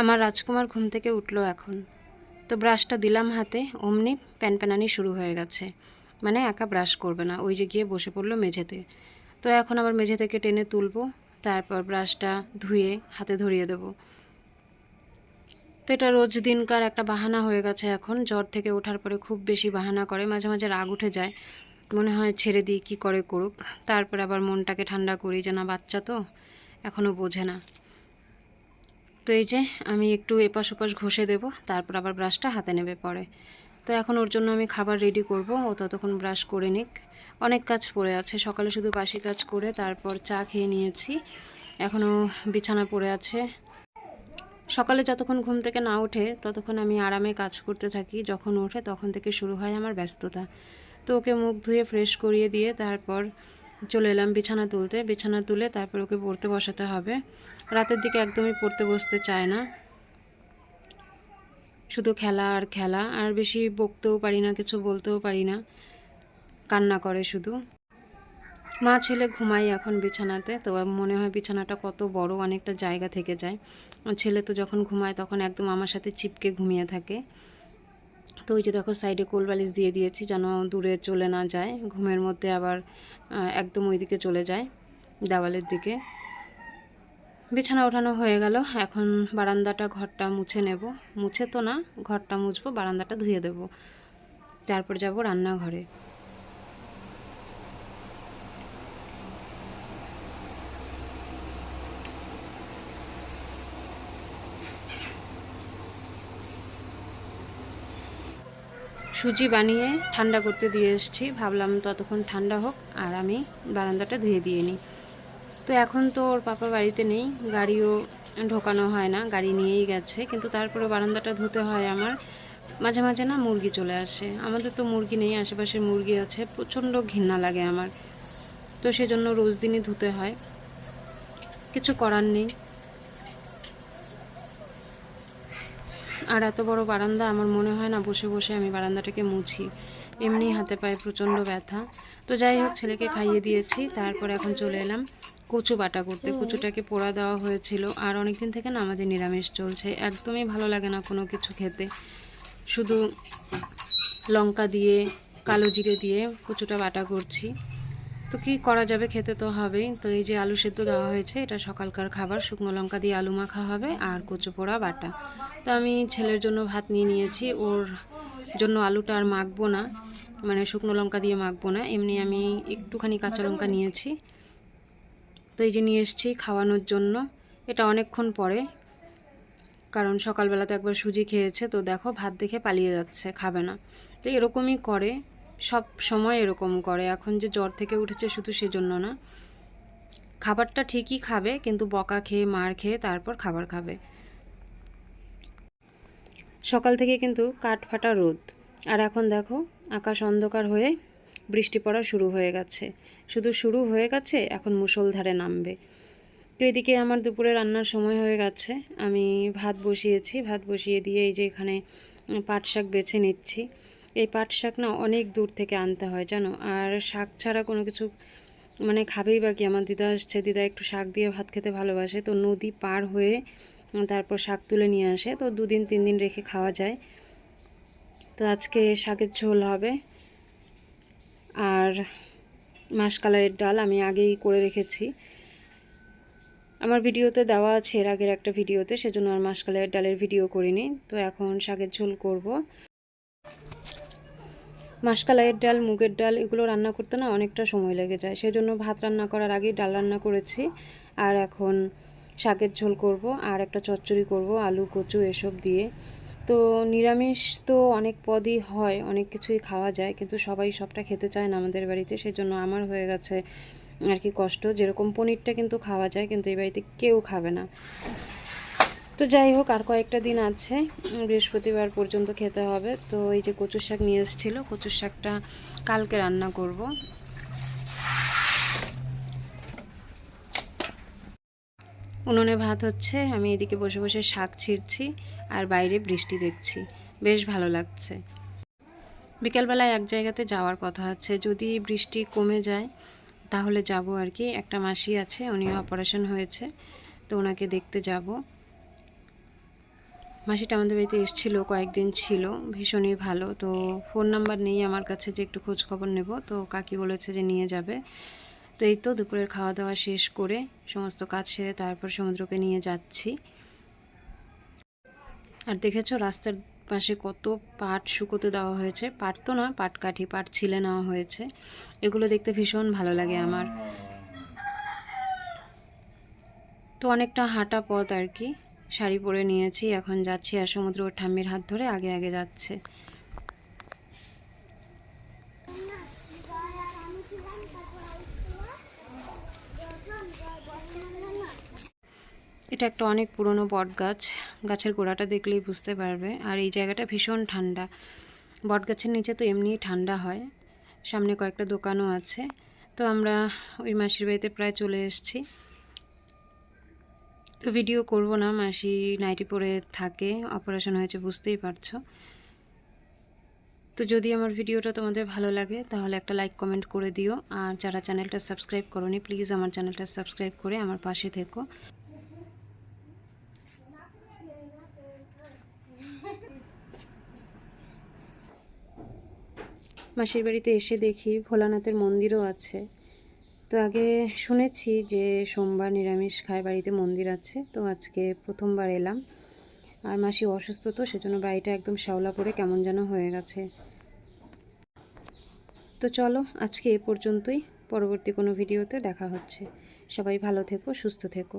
আমার রাজকুমার ঘুম থেকে উঠলো এখন। তো ব্রাশটা দিলাম হাতে, অমনি প্যানপ্যানানি শুরু হয়ে গেছে। মানে একা ব্রাশ করবে না, ওই যে গিয়ে বসে পড়লো মেঝেতে। তো এখন আবার মেঝে থেকে টেনে তুলবো, তারপর ব্রাশটা ধুয়ে হাতে ধরিয়ে দেবো। তো এটা রোজ দিনকার একটা বাহানা হয়ে গেছে এখন। জ্বর থেকে ওঠার পরে খুব বেশি বাহানা করে, মাঝে মাঝে রাগ উঠে যায়, মনে হয় ছেড়ে দিই, কী করে করুক। তারপরে আবার মনটাকে ঠান্ডা করি যে না, বাচ্চা তো এখনও বোঝে না। তো এই যে আমি একটু এপাশ ওপাশ ঘষে দেবো, তারপর আবার ব্রাশটা হাতে নেবে পরে। তো এখন ওর জন্য আমি খাবার রেডি করব, ও ততক্ষণ ব্রাশ করে নিক। অনেক কাজ পড়ে আছে, সকালে শুধু বাসি কাজ করে তারপর চা খেয়ে নিয়েছি, এখনও বিছানা পড়ে আছে। সকালে যতক্ষণ ঘুম থেকে না ওঠে ততক্ষণ আমি আরামে কাজ করতে থাকি, যখন ওঠে তখন থেকে শুরু হয় আমার ব্যস্ততা। তো ওকে মুখ ধুয়ে ফ্রেশ করিয়ে দিয়ে তারপর চলে এলাম বিছানা তুলতে। বিছানা তুলে তারপর ওকে পড়তে বসাতে হবে। রাতের দিকে একদমই পড়তে বসতে চায় না, শুধু খেলা আর খেলা, আর বেশি বকতেও পারি না, কিছু বলতেও পারি না, কান্না করে শুধু। মা ছেলে ঘুমাই এখন বিছানাতে। তো মনে হয় বিছানাটা কত বড়, অনেকটা জায়গা থেকে যায়। ছেলে তো যখন ঘুমায় তখন একদম আমার সাথে চিপকে ঘুমিয়ে থাকে। তো ওই যে দেখো সাইডে কোলবালিশ দিয়ে দিয়েছি যেন দূরে চলে না যায়, ঘুমের মধ্যে আবার একদম ওইদিকে চলে যায়, দেওয়ালের দিকে। বিছানা ওঠানো হয়ে গেল, এখন বারান্দাটা ঘরটা মুছে নেব। মুছে তো না, ঘরটা মুছবো, বারান্দাটা ধুয়ে দেব, তারপর যাব রান্নাঘরে। সুজি বানিয়ে ঠান্ডা করতে দিয়ে এসেছি, ভাবলাম ততক্ষণ ঠান্ডা হোক আর আমি বারান্দাটা ধুয়ে দিয়ে নিই। তো এখন তো ওর পাপা বাড়িতে নেই, গাড়িও ঢোকানো হয় না, গাড়ি নিয়েই গেছে, কিন্তু তারপরে বারান্দাটা ধুতে হয় আমার। মাঝে মাঝে না মুরগি চলে আসে, আমাদের তো মুরগি নেই, আশেপাশে মুরগি আছে, প্রচণ্ড ঘৃণা লাগে আমার। তো সেজন্য রোজ দিনই ধুতে হয়, কিছু করার নেই। আর এত বড় বারান্দা, আমার মনে হয় না বসে বসে আমি বারান্দাটাকে মুছি, এমনি হাতে পায়ে প্রচণ্ড ব্যথা। তো যাই হোক, ছেলেকে খাইয়ে দিয়েছি, তারপর এখন চলে এলাম কচু বাটা করতে। কচুটাকে পোড়া দেওয়া হয়েছিল, আর অনেক দিন থেকে না আমাদের নিরামিষ চলছে, একদমই ভালো লাগে না কোনো কিছু খেতে, শুধু লঙ্কা দিয়ে কালো জিরে দিয়ে কচুটা বাটা করছি। তো কী করা যাবে, খেতে তো হবেই। তো এই যে আলু সেদ্ধ দেওয়া হয়েছে, এটা সকালকার খাবার, শুকনো লঙ্কা দিয়ে আলু মাখা হবে আর কচু পোড়া বাটা। তো আমি ছেলের জন্য ভাত নিয়ে নিয়েছি, ওর জন্য আলুটা আর মাখবো না, মানে শুকনো লঙ্কা দিয়ে মাখবো না, এমনি আমি একটুখানি কাঁচা লঙ্কা নিয়েছি। তো এই যে নিয়ে এসেছি খাওয়ানোর জন্য। এটা অনেকক্ষণ পরে, কারণ সকালবেলা তো একবার সুজি খেয়েছে, তো দেখো ভাত দেখে পালিয়ে যাচ্ছে, খাবে না। তো এরকমই করে, সব সময় এরকম করে, এখন যে জ্বর থেকে উঠেছে শুধু সেজন্য না, খাবারটা ঠিকই খাবে কিন্তু বকা খেয়ে মার খেয়ে তারপর খাবার খাবে। সকাল থেকে কিন্তু কাঠ ফাটা রোদ, আর এখন দেখো আকাশ অন্ধকার হয়ে বৃষ্টি পড়া শুরু হয়ে গেছে, শুধু শুরু হয়ে গেছে, এখন মুষলধারে নামবে। তো এদিকে আমার দুপুরে রান্নার সময় হয়ে গেছে, আমি ভাত বসিয়েছি, ভাত বসিয়ে দিয়ে এই যে এখানে পাট শাক বেছে নিচ্ছি। এই পাট শাক না অনেক দূর থেকে আনতে হয় জানো, আর শাক ছাড়া কোনো কিছু মানে খাবেই বা কি। আমার দিদা আসছে, দিদা একটু শাক দিয়ে ভাত খেতে ভালোবাসে, তো নদী পার হয়ে তারপর শাক তুলে নিয়ে আসে, তো 2 দিন 3 দিন রেখে খাওয়া যায়। তো আজকে শাকের ঝোল হবে, আর মাসকলাইয়ের ডাল আমি আগেই করে রেখেছি, আমার ভিডিওতে দেওয়া আছে এর আগের একটা ভিডিওতে, সেজন্য আর মাসকলাইয়ের ডালের ভিডিও করিনি। তো এখন শাকের ঝোল করব। মাসকলাইয়ের ডাল, মুগের ডাল এগুলো রান্না করতে না অনেকটা সময় লেগে যায়, সেজন্য ভাত রান্না করার আগেই ডাল রান্না করেছি, আর এখন শাকের ঝোল করব, আর একটা চচ্চড়ি করব আলু কচু এসব দিয়ে। তো নিরামিষ তো অনেক পদই হয়, অনেক কিছুই খাওয়া যায়, কিন্তু সবাই সবটা খেতে চায় না আমাদের বাড়িতে, সেজন্য আমার হয়ে গেছে আর কি কষ্ট। যেরকম পনিরটা কিন্তু খাওয়া যায়, কিন্তু এই বাড়িতে কেউ খাবে না। তো যাই হোক, আর কয়েকটা দিন আছে, বৃহস্পতিবার পর্যন্ত খেতে হবে। তো এই যে কচুর শাক নিয়ে এসেছিলো, কচুর শাকটা কালকে রান্না করব। উনুনে ভাত হচ্ছে, আমি এদিকে বসে বসে শাক ছিঁড়ছি আর বাইরে বৃষ্টি দেখছি, বেশ ভালো লাগছে। বিকেলবেলায় এক জায়গাতে যাওয়ার কথা আছে, যদি বৃষ্টি কমে যায় তাহলে যাব আর কি। একটা মাসি আছে, উনি অপারেশন হয়েছে, তো ওনাকে দেখতে যাব। মাসিটা আমাদের বাড়িতে এসেছিলো, কয়েকদিন ছিল, ভীষণই ভালো। তো ফোন নাম্বার নেই আমার কাছে যে একটু খোঁজ খবর নেব, তো কাকি বলেছে যে নিয়ে যাবে। তো এই তো দুপুরের খাওয়া দাওয়া শেষ করে সমস্ত কাজ সেরে তারপর সমুদ্রকে নিয়ে যাচ্ছি। আর দেখেছো রাস্তার পাশে কত পাট শুকোতে দেওয়া হয়েছে, পাট তো না, পাটকাঠি, পাট ছিলে নেওয়া হয়েছে। এগুলো দেখতে ভীষণ ভালো লাগে আমার। তো অনেকটা হাঁটা পথ আর কি, শাড়ি পরে নিয়েছি, এখন যাচ্ছি। আর সমুদ্র ওর ঠাম্মির হাত ধরে আগে আগে যাচ্ছে। এটা একটা অনেক পুরনো বট গাছ, গাছের গোড়াটা দেখলেই বুঝতে পারবে। আর এই জায়গাটা ভীষণ ঠান্ডা, বট গাছের নিচে তো এমনিই ঠান্ডা হয়। সামনে কয়েকটা দোকানও আছে। তো আমরা ওই মাসির বাড়িতে প্রায় চলে এসেছি। তো ভিডিও করব না, মাসি নাইটি পরে থাকে, অপারেশন হয়েছে বুঝতেই পারছো। তো যদি আমার ভিডিওটা তোমাদের ভালো লাগে তাহলে একটা লাইক কমেন্ট করে দিও। আর যারা চ্যানেলটা সাবস্ক্রাইব করোনি প্লিজ আমার চ্যানেলটা সাবস্ক্রাইব করে আমার পাশে থেকো। মাসির বাড়িতে এসে দেখি ভোলানাথের মন্দিরও আছে। তো আগে শুনেছি যে সোমবার নিরামিষ খায় বাড়িতে, মন্দির আছে। তো আজকে প্রথমবার এলাম। আর মাসি অসুস্থ, তো সেজন্য বাড়িটা একদম শ্যাওলা পড়ে কেমন যেন হয়ে গেছে। তো চলো আজকে এ পর্যন্তই, পরবর্তী কোনো ভিডিওতে দেখা হচ্ছে। সবাই ভালো থেকো, সুস্থ থেকো।